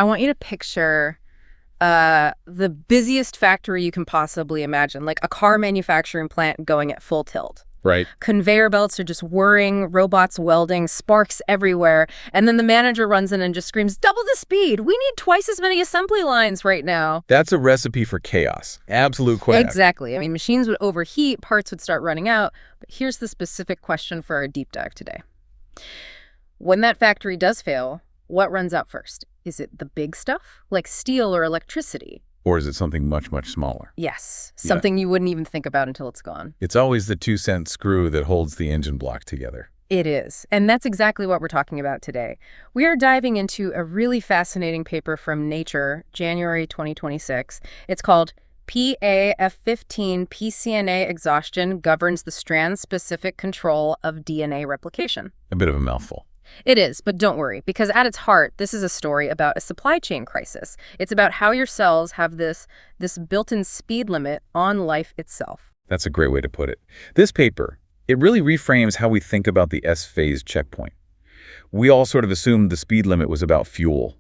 I want you to picture the busiest factory you can possibly imagine, like a car manufacturing plant going at full tilt. Right. Conveyor belts are just whirring, robots welding, sparks everywhere, and then the manager runs in and just screams, "Double the speed! We need twice as many assembly lines right now." That's a recipe for chaos. Absolute chaos. Exactly. I mean, machines would overheat, parts would start running out, but here's the specific question for our deep dive today. When that factory does fail, what runs out first? Is it the big stuff, like steel or electricity? Or is it something much, much smaller? Yes, something you wouldn't even think about until it's gone. It's always the 2-cent screw that holds the engine block together. It is, and that's exactly what we're talking about today. We are diving into a really fascinating paper from Nature, January 2026. It's called PAF15 PCNA Exhaustion Governs the Strand-Specific Control of DNA Replication. A bit of a mouthful. It is, but don't worry, because at its heart, this is a story about a supply chain crisis. It's about how your cells have this built-in speed limit on life itself. That's a great way to put it. This paper, it really reframes how we think about the S-phase checkpoint. We all sort of assumed the speed limit was about fuel,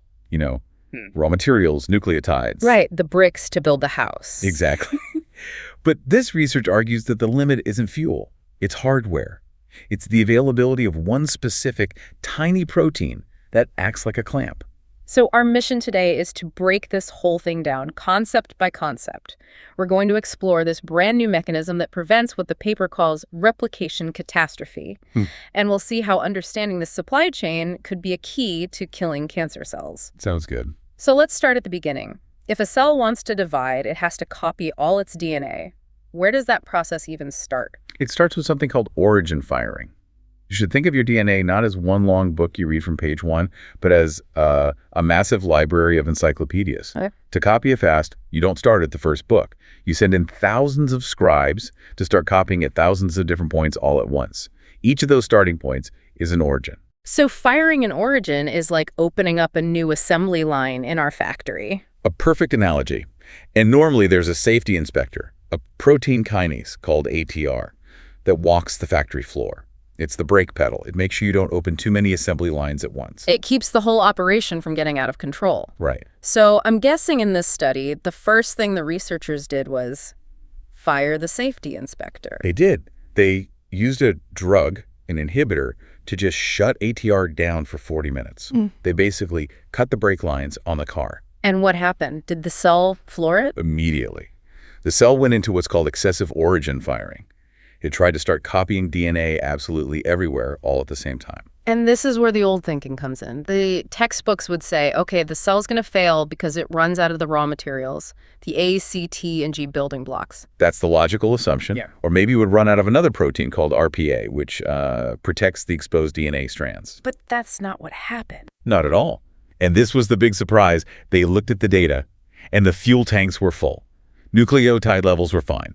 raw materials, nucleotides. Right, the bricks to build the house. Exactly. But this research argues that the limit isn't fuel, it's hardware. It's the availability of one specific, tiny protein that acts like a clamp. So our mission today is to break this whole thing down, concept by concept. We're going to explore this brand new mechanism that prevents what the paper calls replication catastrophe. And we'll see how understanding this supply chain could be a key to killing cancer cells. Sounds good. So let's start at the beginning. If a cell wants to divide, it has to copy all its DNA. Where does that process even start? It starts with something called origin firing. You should think of your DNA not as one long book you read from page 1, but as a massive library of encyclopedias. Okay. To copy it fast, you don't start at the first book. You send in thousands of scribes to start copying at thousands of different points all at once. Each of those starting points is an origin. So firing an origin is like opening up a new assembly line in our factory. A perfect analogy. And normally there's a safety inspector, a protein kinase called ATR, that walks the factory floor. It's the brake pedal. It makes sure you don't open too many assembly lines at once. It keeps the whole operation from getting out of control. Right. So I'm guessing in this study, the first thing the researchers did was fire the safety inspector. They did. They used a drug, an inhibitor, to just shut ATR down for 40 minutes. They basically cut the brake lines on the car. And what happened? Did the cell floor it? Immediately. The cell went into what's called excessive origin firing. It tried to start copying DNA absolutely everywhere all at the same time. And this is where the old thinking comes in. The textbooks would say, okay, the cell's going to fail because it runs out of the raw materials, the A, C, T, and G building blocks. That's the logical assumption. Yeah. Or maybe it would run out of another protein called RPA, which protects the exposed DNA strands. But that's not what happened. Not at all. And this was the big surprise. They looked at the data, and the fuel tanks were full. Nucleotide levels were fine.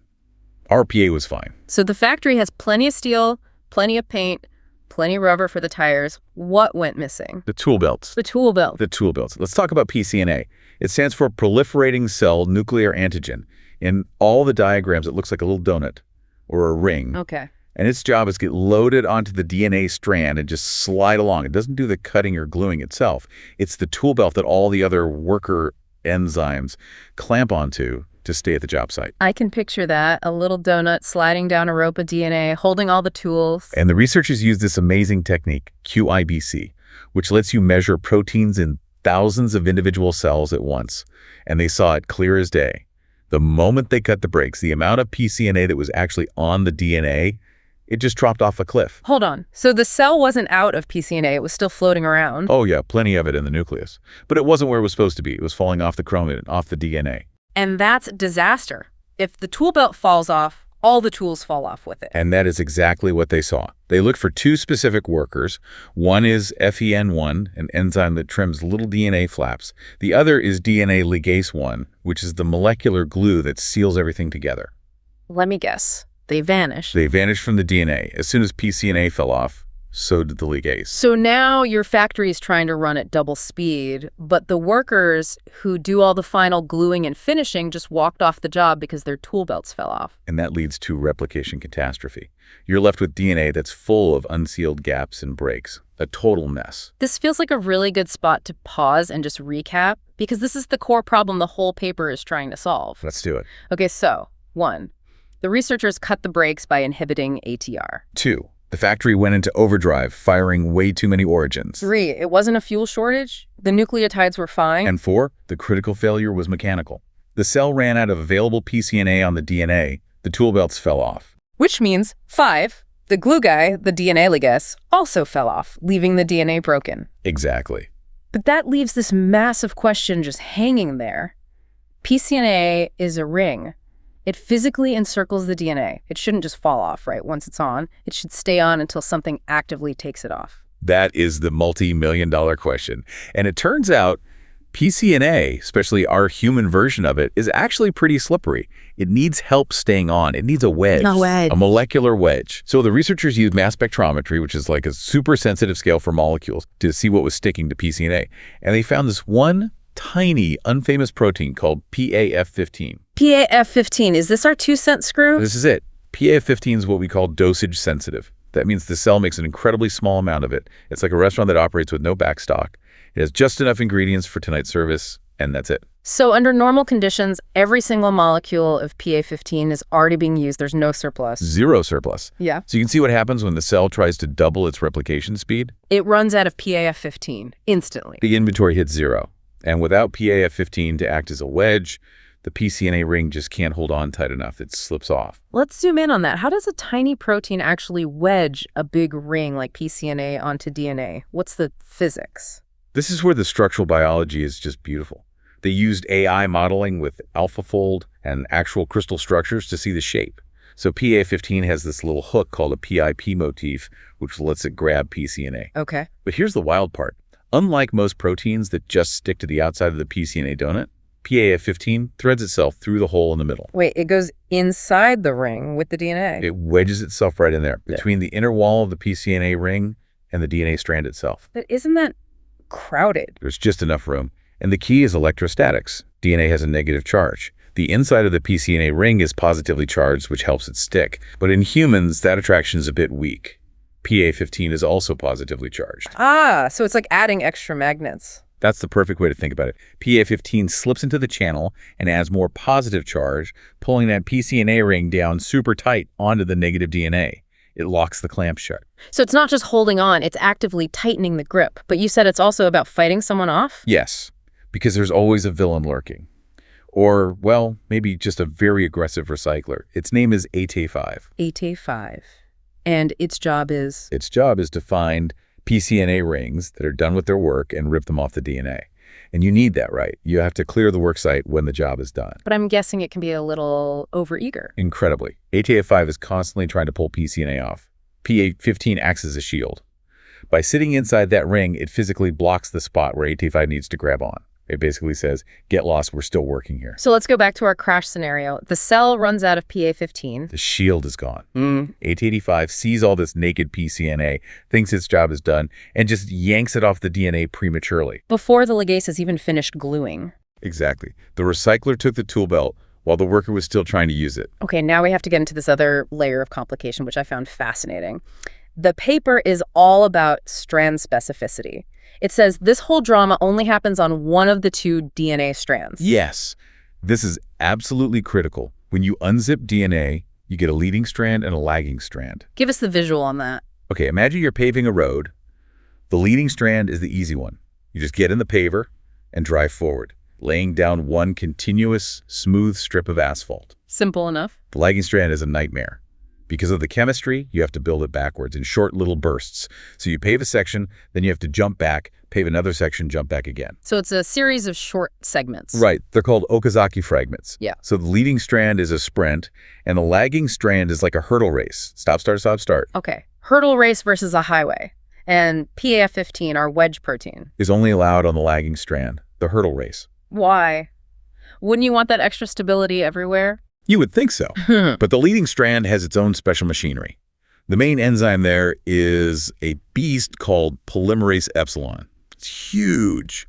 RPA was fine. So the factory has plenty of steel, plenty of paint, plenty of rubber for the tires. What went missing? The tool belts. The tool belt. The tool belts. Let's talk about PCNA. It stands for proliferating cell nuclear antigen. In all the diagrams, it looks like a little donut or a ring. Okay. And its job is to get loaded onto the DNA strand and just slide along. It doesn't do the cutting or gluing itself. It's the tool belt that all the other worker enzymes clamp onto to stay at the job site. I can picture that, a little donut sliding down a rope of DNA, holding all the tools. And the researchers use this amazing technique, QIBC, which lets you measure proteins in thousands of individual cells at once. And they saw it clear as day. The moment they cut the brakes, the amount of PCNA that was actually on the DNA, it just dropped off a cliff. Hold on. So the cell wasn't out of PCNA. It was still floating around. Oh yeah, plenty of it in the nucleus. But it wasn't where it was supposed to be. It was falling off the chromatin, off the DNA. And that's disaster. If the tool belt falls off, all the tools fall off with it. And that is exactly what they saw. They looked for two specific workers. One is FEN1, an enzyme that trims little DNA flaps. The other is DNA ligase 1, which is the molecular glue that seals everything together. Let me guess. They vanished. They vanished from the DNA. As soon as PCNA fell off, so did the ligase. So now your factory is trying to run at double speed, but the workers who do all the final gluing and finishing just walked off the job because their tool belts fell off. And that leads to replication catastrophe. You're left with DNA that's full of unsealed gaps and breaks. A total mess. This feels like a really good spot to pause and just recap, because this is the core problem the whole paper is trying to solve. Let's do it. Okay, so 1. The researchers cut the brakes by inhibiting ATR. 2. The factory went into overdrive, firing way too many origins. 3. It wasn't a fuel shortage. The nucleotides were fine. And 4. The critical failure was mechanical. The cell ran out of available PCNA on the DNA. The tool belts fell off. Which means 5. The glue guy, the DNA ligase, also fell off, leaving the DNA broken. Exactly. But that leaves this massive question just hanging there. PCNA is a ring. It physically encircles the DNA. It shouldn't just fall off, right? Once it's on, it should stay on until something actively takes it off. That is the multi-million-dollar question. And it turns out PCNA, especially our human version of it, is actually pretty slippery. It needs help staying on. It needs a wedge. A molecular wedge. So the researchers used mass spectrometry, which is like a super sensitive scale for molecules, to see what was sticking to PCNA. And they found this one tiny, unfamous protein called PAF15. PAF15, is this our 2-cent screw? This is it. PAF15 is what we call dosage sensitive. That means the cell makes an incredibly small amount of it. It's like a restaurant that operates with no backstock. It has just enough ingredients for tonight's service, and that's it. So under normal conditions, every single molecule of PA15 is already being used. There's no surplus. Zero surplus. Yeah. So you can see what happens when the cell tries to double its replication speed. It runs out of PAF15 instantly. The inventory hits zero. And without PAF15 to act as a wedge, the PCNA ring just can't hold on tight enough. It slips off. Let's zoom in on that. How does a tiny protein actually wedge a big ring like PCNA onto DNA? What's the physics? This is where the structural biology is just beautiful. They used AI modeling with AlphaFold and actual crystal structures to see the shape. So PA15 has this little hook called a PIP motif, which lets it grab PCNA. Okay. But here's the wild part. Unlike most proteins that just stick to the outside of the PCNA donut, PAF15 threads itself through the hole in the middle. Wait, it goes inside the ring with the DNA? It wedges itself right in there, between the inner wall of the PCNA ring and the DNA strand itself. But isn't that crowded? There's just enough room. And the key is electrostatics. DNA has a negative charge. The inside of the PCNA ring is positively charged, which helps it stick. But in humans, that attraction is a bit weak. PA15 is also positively charged. Ah, so it's like adding extra magnets. That's the perfect way to think about it. PA15 slips into the channel and adds more positive charge, pulling that PCNA ring down super tight onto the negative DNA. It locks the clamp shut. So it's not just holding on, it's actively tightening the grip. But you said it's also about fighting someone off? Yes, because there's always a villain lurking. Or, well, maybe just a very aggressive recycler. Its name is AT5. AT5. And its job is? Its job is to find PCNA rings that are done with their work and rip them off the DNA. And you need that, right? You have to clear the work site when the job is done. But I'm guessing it can be a little overeager. Incredibly. ATF5 is constantly trying to pull PCNA off. PA15 acts as a shield. By sitting inside that ring, it physically blocks the spot where AT5 needs to grab on. It basically says, get lost, we're still working here. So let's go back to our crash scenario. The cell runs out of PA15. The shield is gone. AT85 sees all this naked PCNA, thinks its job is done, and just yanks it off the DNA prematurely. Before the ligase has even finished gluing. Exactly. The recycler took the tool belt while the worker was still trying to use it. Okay, now we have to get into this other layer of complication, which I found fascinating. The paper is all about strand specificity. It says this whole drama only happens on one of the 2 DNA strands. Yes, this is absolutely critical. When you unzip DNA, you get a leading strand and a lagging strand. Give us the visual on that. Okay, imagine you're paving a road. The leading strand is the easy one. You just get in the paver and drive forward, laying down one continuous, smooth strip of asphalt. Simple enough. The lagging strand is a nightmare. Because of the chemistry, you have to build it backwards in short little bursts. So you pave a section, then you have to jump back, pave another section, jump back again. So it's a series of short segments. Right. They're called Okazaki fragments. Yeah. So the leading strand is a sprint, and the lagging strand is like a hurdle race. Stop, start, stop, start. Okay. Hurdle race versus a highway. And PAF15, our wedge protein, is only allowed on the lagging strand, the hurdle race. Why? Wouldn't you want that extra stability everywhere? You would think so. But the leading strand has its own special machinery. The main enzyme there is a beast called polymerase epsilon. It's huge.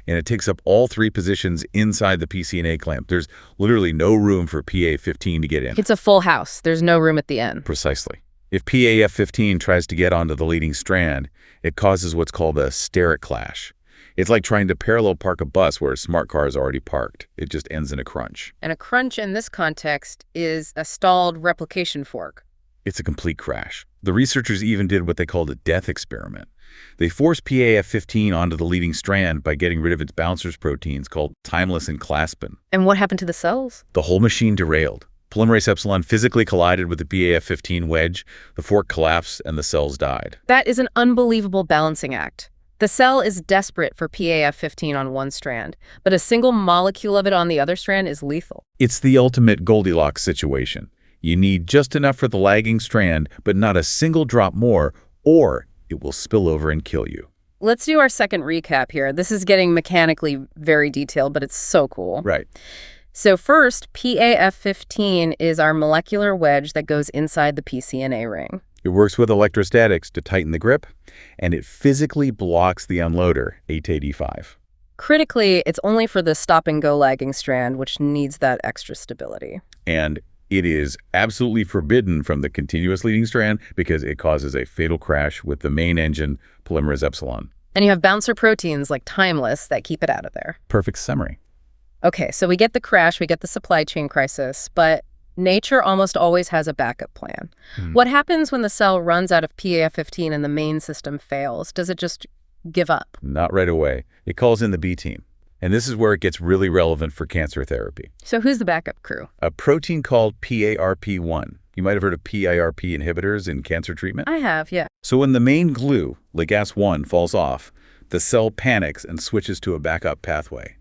And it takes up all 3 positions inside the PCNA clamp. There's literally no room for PA15 to get in. It's a full house. There's no room at the end. Precisely. If PAF15 tries to get onto the leading strand, it causes what's called a steric clash. It's like trying to parallel park a bus where a smart car is already parked. It just ends in a crunch. And a crunch in this context is a stalled replication fork. It's a complete crash. The researchers even did what they called a death experiment. They forced PAF15 onto the leading strand by getting rid of its bouncers proteins called timeless and claspin. And what happened to the cells? The whole machine derailed. Polymerase epsilon physically collided with the PAF15 wedge, the fork collapsed, and the cells died. That is an unbelievable balancing act. The cell is desperate for PAF15 on one strand, but a single molecule of it on the other strand is lethal. It's the ultimate Goldilocks situation. You need just enough for the lagging strand, but not a single drop more, or it will spill over and kill you. Let's do our second recap here. This is getting mechanically very detailed, but it's so cool. Right. So first, PAF15 is our molecular wedge that goes inside the PCNA ring. It works with electrostatics to tighten the grip, and it physically blocks the unloader, 885. Critically, it's only for the stop-and-go lagging strand, which needs that extra stability. And it is absolutely forbidden from the continuous leading strand because it causes a fatal crash with the main engine, polymerase epsilon. And you have bouncer proteins like timeless that keep it out of there. Perfect summary. Okay, so we get the crash, we get the supply chain crisis, but nature almost always has a backup plan. What happens when the cell runs out of PAF15 and the main system fails? Does it just give up? Not right away. It calls in the B team. And this is where it gets really relevant for cancer therapy. So who's the backup crew? A protein called PARP1. You might have heard of PIRP inhibitors in cancer treatment. I have, yeah. So when the main glue, ligase-1, falls off, the cell panics and switches to a backup pathway.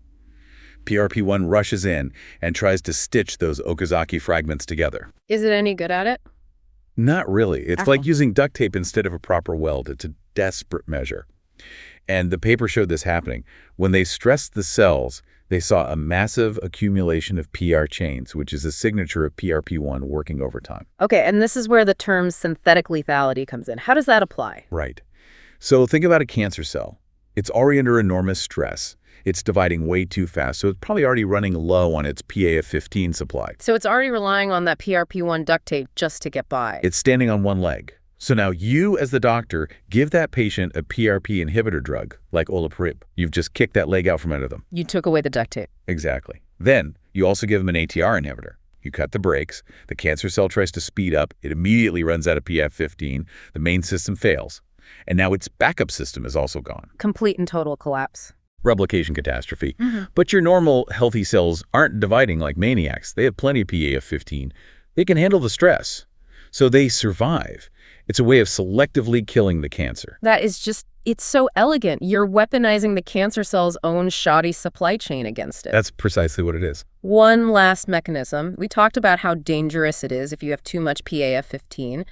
PRP1 rushes in and tries to stitch those Okazaki fragments together. Is it any good at it? Not really. It's like using duct tape instead of a proper weld. It's a desperate measure. And the paper showed this happening. When they stressed the cells, they saw a massive accumulation of PR chains, which is a signature of PRP1 working overtime. Okay, and this is where the term synthetic lethality comes in. How does that apply? Right. So think about a cancer cell. It's already under enormous stress. It's dividing way too fast, so it's probably already running low on its PAF15 supply. So it's already relying on that PRP1 duct tape just to get by. It's standing on one leg. So now you, as the doctor, give that patient a PRP inhibitor drug, like olaparib. You've just kicked that leg out from under them. You took away the duct tape. Exactly. Then you also give them an ATR inhibitor. You cut the brakes, the cancer cell tries to speed up, it immediately runs out of PF15, the main system fails, and now its backup system is also gone. Complete and total collapse. Replication catastrophe. But your normal, healthy cells aren't dividing like maniacs. They have plenty of PAF15. They can handle the stress. So they survive. It's a way of selectively killing the cancer. That is just, it's so elegant. You're weaponizing the cancer cell's own shoddy supply chain against it. That's precisely what it is. One last mechanism. We talked about how dangerous it is if you have too much PAF15.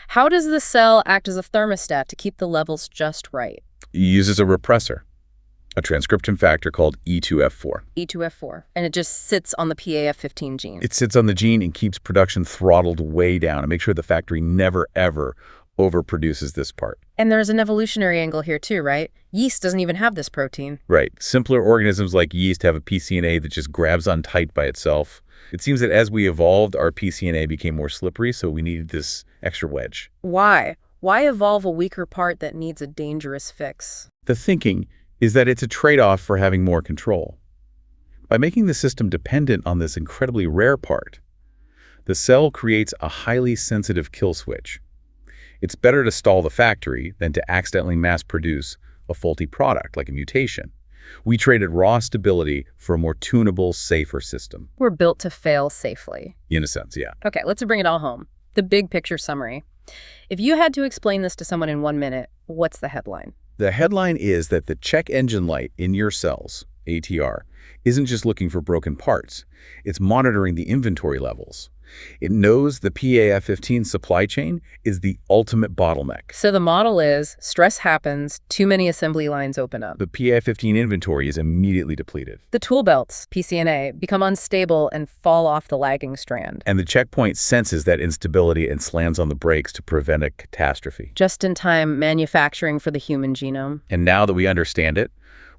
How does the cell act as a thermostat to keep the levels just right? It uses a repressor, a transcription factor called E2F4. E2F4. And it just sits on the PAF15 gene. It sits on the gene and keeps production throttled way down and makes sure the factory never, ever overproduces this part. And there's an evolutionary angle here too, right? Yeast doesn't even have this protein. Right. Simpler organisms like yeast have a PCNA that just grabs on tight by itself. It seems that as we evolved, our PCNA became more slippery, so we needed this extra wedge. Why? Why evolve a weaker part that needs a dangerous fix? The thinking is that it's a trade-off for having more control. By making the system dependent on this incredibly rare part, the cell creates a highly sensitive kill switch. It's better to stall the factory than to accidentally mass-produce a faulty product like a mutation. We traded raw stability for a more tunable, safer system. We're built to fail safely. In a sense, yeah. Okay, let's bring it all home. The big picture summary. If you had to explain this to someone in 1 minute, what's the headline? The headline is that the check engine light in your cells, ATR, isn't just looking for broken parts. It's monitoring the inventory levels. It knows the PAF15 supply chain is the ultimate bottleneck. So the model is, stress happens, too many assembly lines open up. The PAF15 inventory is immediately depleted. The toolbelts, PCNA, become unstable and fall off the lagging strand. And the checkpoint senses that instability and slams on the brakes to prevent a catastrophe. Just-in-time manufacturing for the human genome. And now that we understand it,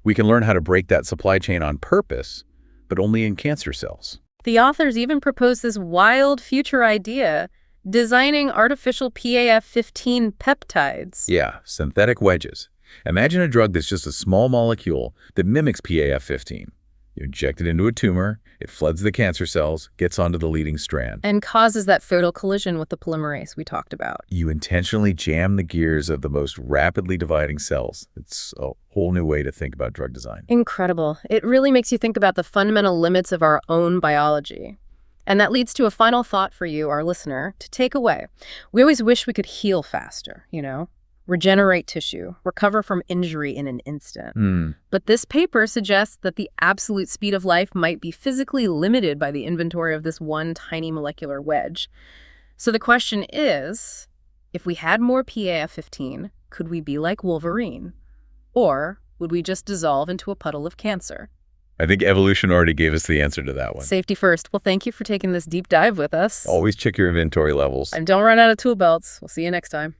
we can learn how to break that supply chain on purpose, but only in cancer cells. The authors even propose this wild future idea. designing artificial PAF-15 peptides. Yeah, synthetic wedges. Imagine a drug that's just a small molecule that mimics PAF-15. You inject it into a tumor, it floods the cancer cells, gets onto the leading strand. And causes that fatal collision with the polymerase we talked about. You intentionally jam the gears of the most rapidly dividing cells. It's a whole new way to think about drug design. Incredible. It really makes you think about the fundamental limits of our own biology. And that leads to a final thought for you, our listener, to take away. We always wish we could heal faster, regenerate tissue, recover from injury in an instant. But this paper suggests that the absolute speed of life might be physically limited by the inventory of this one tiny molecular wedge. So the question is, if we had more PAF-15, could we be like Wolverine? Or would we just dissolve into a puddle of cancer? I think evolution already gave us the answer to that one. Safety first. Well, thank you for taking this deep dive with us. Always check your inventory levels. And don't run out of tool belts. We'll see you next time.